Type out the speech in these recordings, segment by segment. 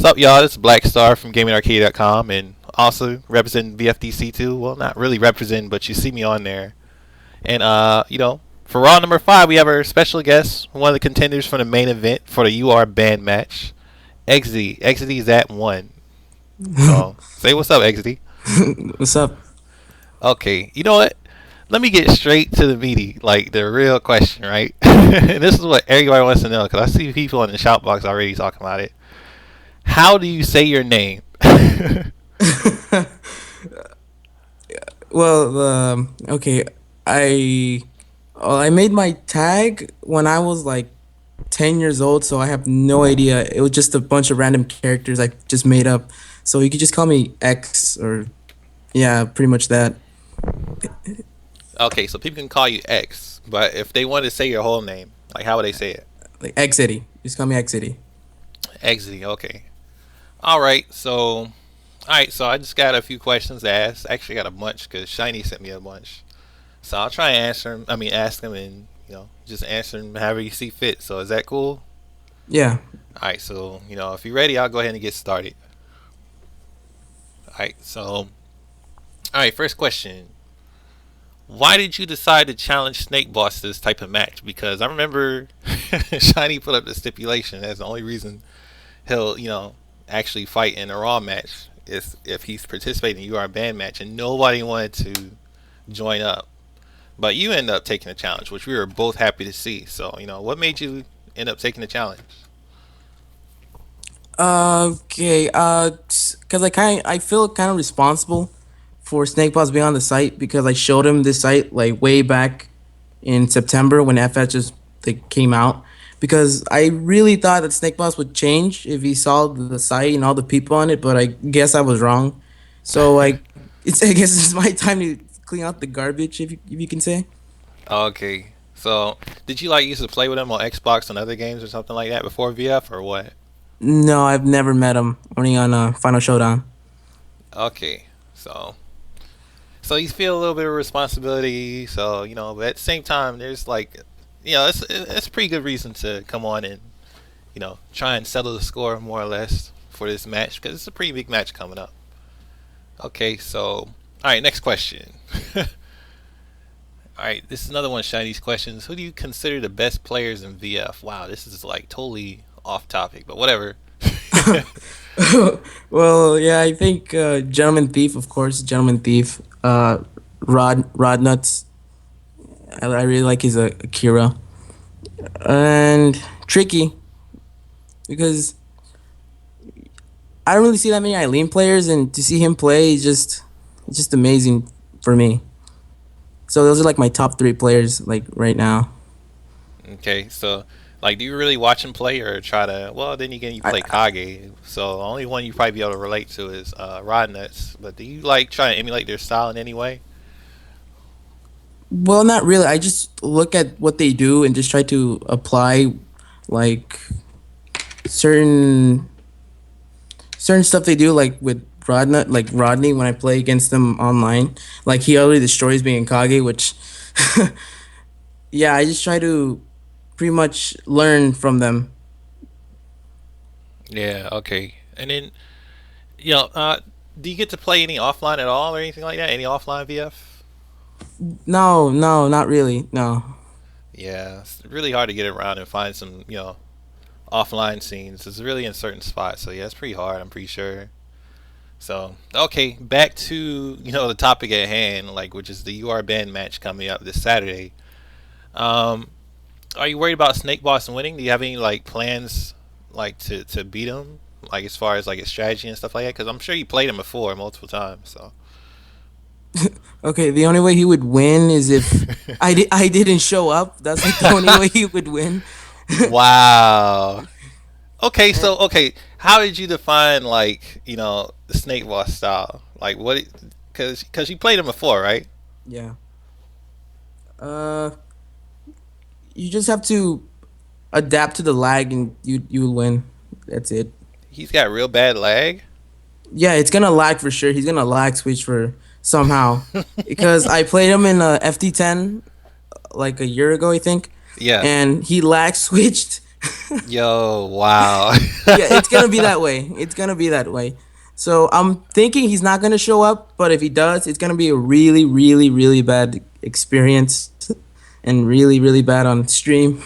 What's up, y'all? This is Black Star from GamingArcade.com and also representing VFDC2. Well, not really representing, but you see me on there. And, for Raw number 5, we have our special guest, one of the contenders for the main event for the UR band match, ExzetyXat1. So, say what's up, Exzety. What's up? Okay, you know what? Let me get straight to the meaty, like the real question, right? And this is what everybody wants to know because I see people in the shout box already talking about it. How do you say your name? Well, okay. I I made my tag when I was like 10 years old, so I have no idea. It was just a bunch of random characters I just made up. So you could just call me X or yeah, pretty much that. Okay, so people can call you X, but if they want to say your whole name, like how would they say it? Like X City. Just call me X City. Exity, okay. All right, so I just got a few questions to ask. Actually, I got a bunch because Shiny sent me a bunch. So I'll try and answer them. I mean, ask them and just answer them however you see fit. So is that cool? Yeah. All right, so if you're ready, I'll go ahead and get started. All right, first question. Why did you decide to challenge Snake Boss to this type of match? Because I remember Shiny put up the stipulation as the only reason he'll, actually fight in a Raw match is if he's participating in a UR band match, and nobody wanted to join up. But you end up taking the challenge, which we were both happy to see. So, what made you end up taking the challenge? Okay. Cause I feel kind of responsible for Snake Boss being on the site because I showed him this site like way back in September when FS just like came out. Because I really thought that Snake Boss would change if he saw the site and all the people on it, but I guess I was wrong. So like, I guess it's my time to clean out the garbage, if you can say. Okay. So, did you like used to play with him on Xbox and other games or something like that before VF or what? No, I've never met him. Only on Final Showdown. Okay. So you feel a little bit of responsibility. So but at the same time, there's like, it's a pretty good reason to come on and try and settle the score more or less for this match because it's a pretty big match coming up. Okay, so all right, next question. All right, this is another one of Shiny's questions. Who do you consider the best players in VF? Wow, this is like totally off topic, but whatever. Well, yeah, I think Gentleman Thief, of course, Gentleman Thief. Rod Nuts. I really like his Akira and Tricky because I don't really see that many Eileen players, and to see him play is just amazing for me. So those are like my top three players like right now. Okay, so like, do you really watch him play or try to? Well, then again, you I, play Kage, so the only one you probably be able to relate to is Rod Nuts. But do you like try to emulate their style in any way? well, not really. I just look at what they do and just try to apply like certain certain stuff they do like with Rodney when I play against them online. Like he already destroys me in Kage, which yeah, I just try to pretty much learn from them. Yeah. Okay. And then you know, uh, do you get to play any offline at all or anything like that? Any offline VF? No, no, not really. No. Yeah, it's really hard to get around and find some offline scenes. It's really in certain spots, so yeah, it's pretty hard. I'm pretty sure. So okay, back to the topic at hand, like which is the UR band match coming up this Saturday. Um, are you worried about Snake Boss winning? Do you have any like plans like to beat him? Like as far as like his strategy and stuff like that, because I'm sure you played him before multiple times. So Okay, the only way he would win is if I didn't show up. That's like the only way he would win. wow. Okay, And so okay, how did you define like the Snake Boss style? Like what? Because you played him before, right? yeah. Uh you just have to adapt to the lag and you'll win. That's it. He's got real bad lag. Yeah, it's gonna lag for sure. He's gonna lag switch for somehow because I played him in FT10 like a year ago, I think, Yeah. and he lag switched Yo, wow. Yeah, it's gonna be that way. It's gonna be that way. So I'm thinking he's not gonna show up, but if he does, it's gonna be a really, really, really bad experience, and really, really bad on stream.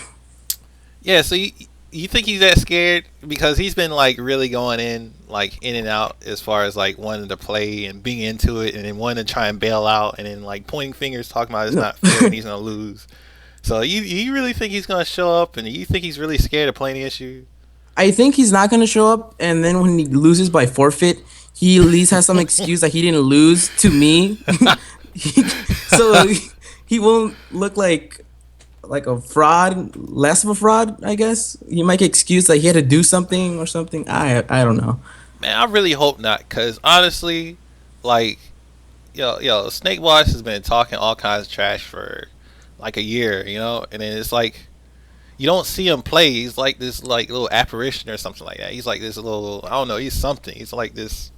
Yeah, so you think he's that scared because he's been like really going in and out as far as like wanting to play and being into it and then wanting to try and bail out and then like pointing fingers talking about it's No, not fair and he's gonna lose. So you really think he's gonna show up and you think he's really scared of playing the issue? I think he's not gonna show up, and then when he loses by forfeit, he at least has some excuse that he didn't lose to me. So he won't look like a fraud, less of a fraud, I guess. He might get excused like he had to do something or something. I don't know. Man, I really hope not, cause honestly, like Snake Boss has been talking all kinds of trash for like a year, and then it's like you don't see him play. He's like this like little apparition or something like that. He's like this little I don't know. He's something. He's like this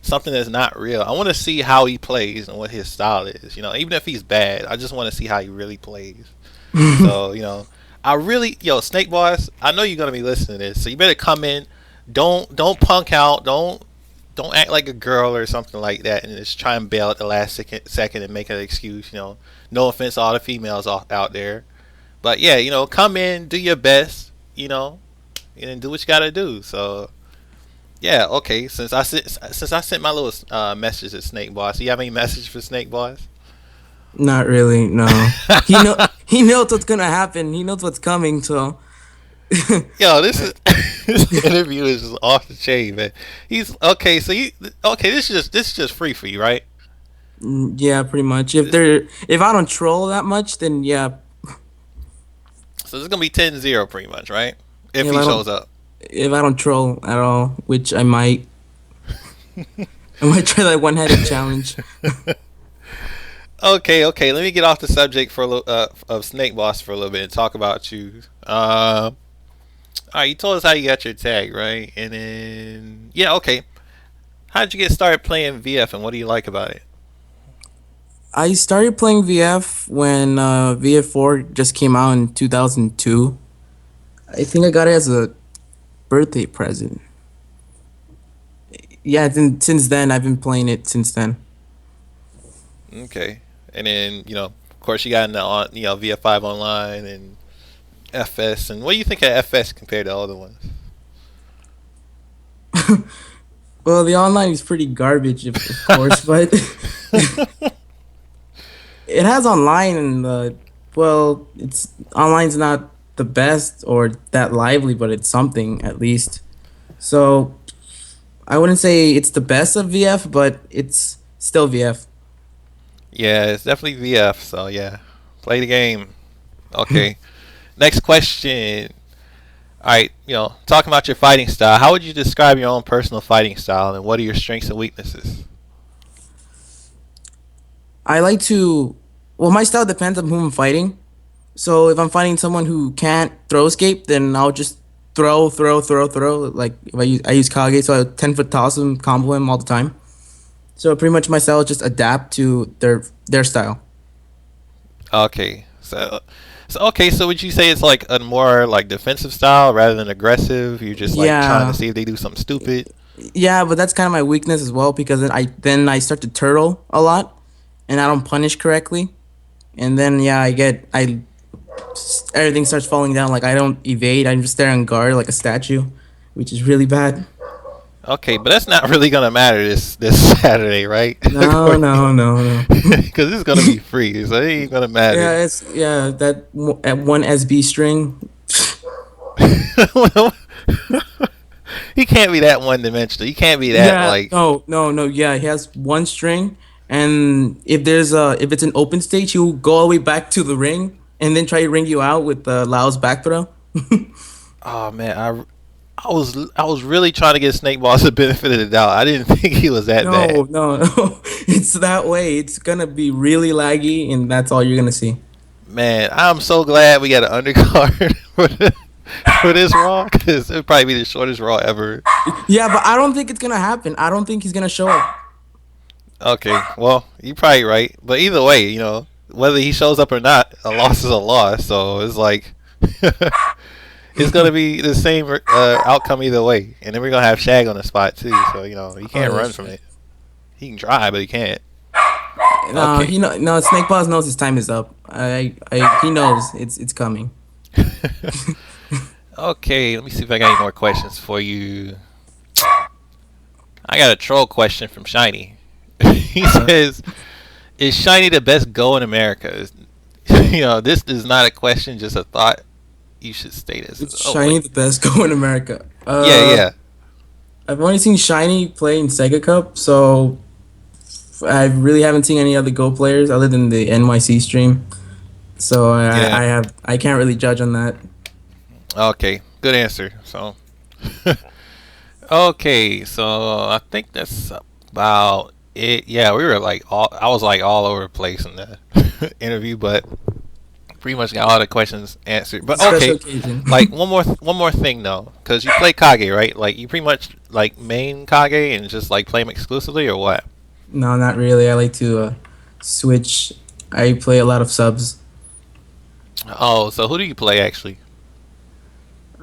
something that's not real. I want to see how he plays and what his style is. Even if he's bad, I just want to see how he really plays. So I really Snake Boss. I know you're gonna be listening to this, so you better come in. Don't punk out. Don't act like a girl or something like that, and just try and bail at the last second and make an excuse. No offense to all the females out there, but yeah, come in, do your best, and do what you gotta do. So yeah, okay. Since I sent my little message to Snake Boss, do you have any message for Snake Boss? Not really. No. He knows what's gonna happen. He knows what's coming. So Yo, this is this interview is just off the chain, man. He's okay. So you okay? This is just free for you, right? yeah, pretty much. If I don't troll that much, then yeah. So this is gonna be 10-0 pretty much, right? If If he I shows don't up. if I don't troll at all, which I might try that one-headed challenge. Okay, okay. Let me get off the subject for a little of Snake Boss for a little bit and talk about you. All right, you told us how you got your tag, right? And then yeah, okay. How did you get started playing VF, and what do you like about it? I started playing VF when VF4 just came out in 2002. I think I got it as a birthday present. Yeah, since then I've been playing it since then. Okay, and then of course, you got in the VF5 online and FS. And what do you think of FS compared to other ones? Well, the online is pretty garbage, of course, but it has online, and well, it's online's not the best or that lively, but it's something at least. So I wouldn't say it's the best of VF, but it's still VF. Yeah, it's definitely VF. So yeah, play the game. Okay. Next question. All right, talking about your fighting style, how would you describe your own personal fighting style, and what are your strengths and weaknesses? I like to. Well, my style depends on who I'm fighting. So if I'm fighting someone who can't throw escape, then I'll just throw, throw, throw, throw. Like if I use Kage, so I 10 foot toss him, combo him all the time. So pretty much my style is just adapt to their style. Okay, so okay, so would you say it's like a more like defensive style rather than aggressive? You're just like trying to Yeah, see if they do something stupid. yeah, but that's kind of my weakness as well because then I start to turtle a lot, and I don't punish correctly, and then yeah, I everything starts falling down. Like I don't evade. I'm just there on guard like a statue, which is really bad. Okay, but that's not really gonna matter this Saturday, right? No, no, no, no. Because it's gonna be free, so it ain't gonna matter. Yeah, that at one SB string. He can't be that one dimensional. He can't be that Yeah, like. no, no, no. Yeah, he has one string, and if it's an open stage, he'll go all the way back to the ring and then try to ring you out with Lao's back throw. Oh man, I was really trying to get Snake Boss the benefit of the doubt. I didn't think he was that bad. No, no, no. It's that way. It's gonna be really laggy, and that's all you're gonna see. Man, I'm so glad we got an undercard for this Raw because it'd probably be the shortest Raw ever. Yeah, but I don't think it's gonna happen. I don't think he's gonna show up. Okay, well, you're probably right. But either way, whether he shows up or not, a loss is a loss. So it's like, it's gonna be the same outcome either way, and then we're gonna have Shag on the spot too. So you Oh, can't run that's from true. it. He can try, but he can't. No, Okay. he know. No, Snake Boss knows his time is up. He knows it's coming. Okay, let me see if I got any more questions for you. I got a troll question from Shiny. He Uh, says, "Is Shiny the best go in America?" This is not a question, just a thought. You should state this. it's Oh wait, Shiny the best go in America. yeah, yeah, I've only seen Shiny play in Sega Cup, so I really haven't seen any other Go players other than the NYC stream. So yeah. I can't really judge on that. Okay, good answer. So, okay, so I think that's about it. Yeah, we were like all. I was like all over the place in the interview, but pretty much got all the questions answered. It's But a special okay, occasion. like one more thing though, because you play Kage, right? Like you pretty much like main Kage and just like play him exclusively, or what? No, not really. I like to switch. I play a lot of subs. Oh, so who do you play actually?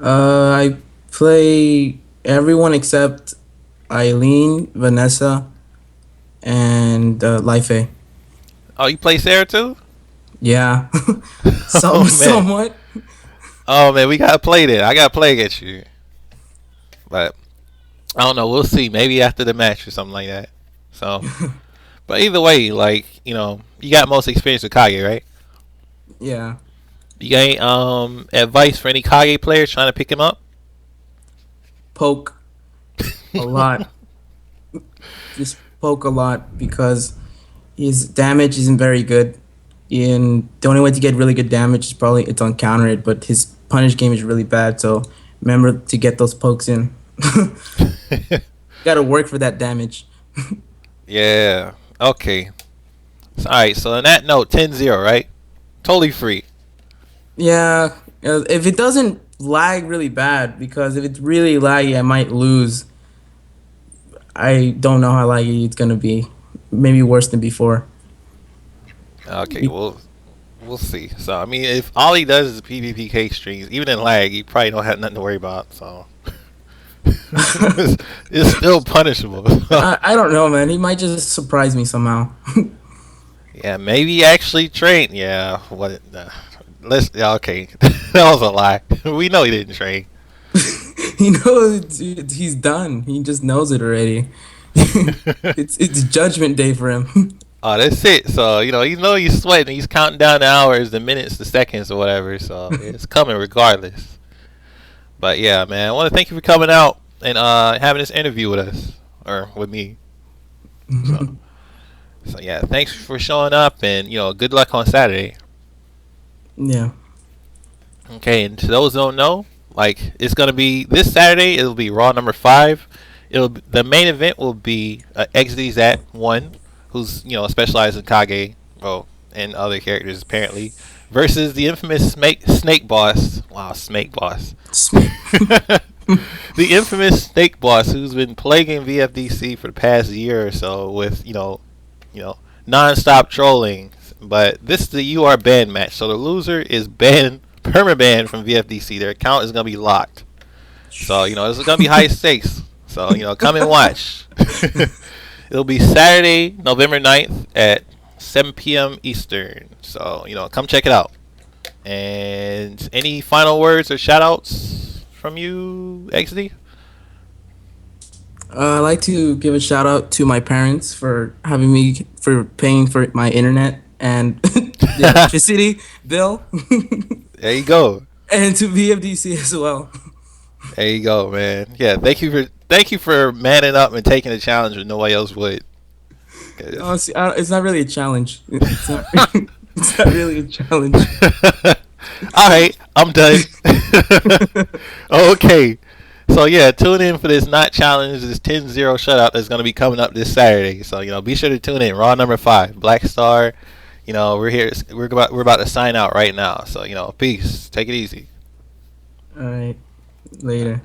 I play everyone except Eileen, Vanessa, and Life. Oh, you play Sarah too? Yeah, Oh man, somewhat. oh man, we gotta play that. I gotta play against you, but I don't know. We'll see. Maybe after the match or something like that. So, but either way, like you got most experience with Kage, right? Yeah, You got any, advice for any Kage players trying to pick him up? poke a lot. Just poke a lot because his damage isn't very good. And the only way to get really good damage is probably it's on counter it, but his punish game is really bad. So remember to get those pokes in. Got to work for that damage. Yeah. Okay. So, all right. So on that note, 10-0, right? Totally free. Yeah, if it doesn't lag really bad, because if it's really laggy, I might lose. I don't know how laggy it's gonna be. Maybe worse than before. Okay. We'll see. So I mean, if all he does is PvPK streams, even in lag, he probably don't have nothing to worry about. So it's still punishable. I don't know, man. He might just surprise me somehow. Yeah, maybe actually train. Yeah, what? Let's. Yeah, okay, that was a lie. We know he didn't train. He knows he's done. He just knows it already. It's Judgment Day for him. Oh, that's it. So he's sweating. He's counting down the hours, the minutes, the seconds, or whatever. So it's coming regardless. But yeah, man, I want to thank you for coming out and having this interview with us or with me. So, so yeah, thanks for showing up, and good luck on Saturday. Yeah. Okay, and to those who don't know, like it's gonna be this Saturday. It'll be Raw number 5. The main event will be ExzetyXat1, who's specialized in Kage, well, and other characters apparently, versus the infamous Snake Boss. Wow, Snake Boss. Snake. The infamous Snake Boss, who's been plaguing VFDC for the past year or so with non-stop trolling. But this is the UR ban match, so the loser is banned, perma-banned from VFDC. Their account is gonna be locked. So this is gonna be high stakes. So come and watch. It'll be Saturday, November 9th at 7 p.m. Eastern. So come check it out. And any final words or shout-outs from you, XD? I'd like to give a shout out to my parents for paying for my internet and the electricity bill, There you go. and to VFDC as well. There you go, man. Yeah, thank you for manning up and taking the challenge when nobody else would. 'Cause- Honestly, it's not really a challenge. It's not. It's not really a challenge. All right, I'm done. Okay. So yeah, tune in for this not challenge, this 10-0 shutout that's gonna be coming up this Saturday. So be sure to tune in. Raw number 5, Black Star. We're here. We're about to sign out right now. So peace. Take it easy. All right, later.